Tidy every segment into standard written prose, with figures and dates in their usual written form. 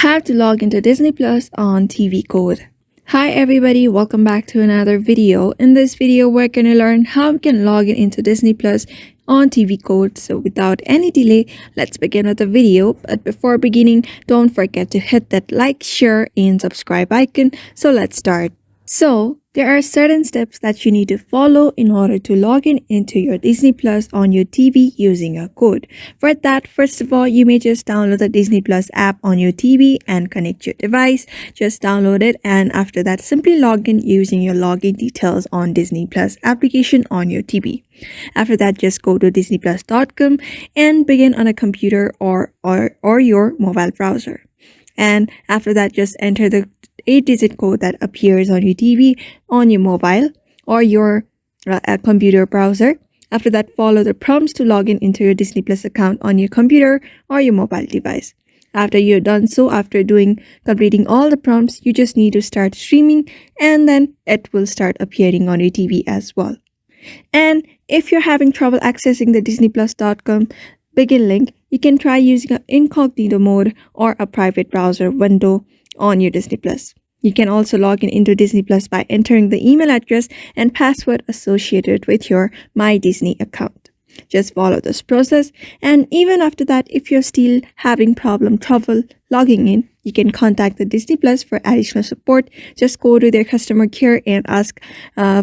How to log into Disney Plus on TV Code. Hi everybody, welcome back to another video. In this video, we're going to learn how we can log in into Disney Plus on TV Code. So without any delay, let's begin with the video. But before beginning, don't forget to hit that like, share, and subscribe icon. So let's start. So there are certain steps that you need to follow in order to log in into your Disney Plus on your TV using a code. For that, first of all, you may just download the Disney Plus app on your TV and connect your device. Just download it, and after that, simply log in using your login details on Disney Plus application on your TV. After that, just go to disneyplus.com and begin on a computer or your mobile browser. And after that, just enter the 8-digit code that appears on your TV, on your mobile, or your computer browser. After that, follow the prompts to log in into your Disney Plus account on your computer or your mobile device. After you're done so, after completing all the prompts, you just need to start streaming, and then it will start appearing on your TV as well. And if you're having trouble accessing the disneyplus.com begin link, you can try using an incognito mode or a private browser window on your Disney Plus. You can also log in into Disney Plus by entering the email address and password associated with your My Disney account. Just follow this process, and even after that, if you're still having trouble logging in, you can contact the Disney Plus for additional support. Just go to their customer care and ask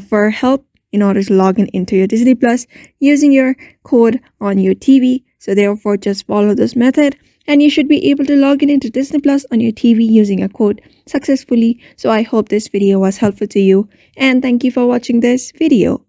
for help in order to log in into your Disney Plus using your code on your TV. So therefore, just follow this method and you should be able to log in into Disney Plus on your TV using a code successfully. So I hope this video was helpful to you, and thank you for watching this video.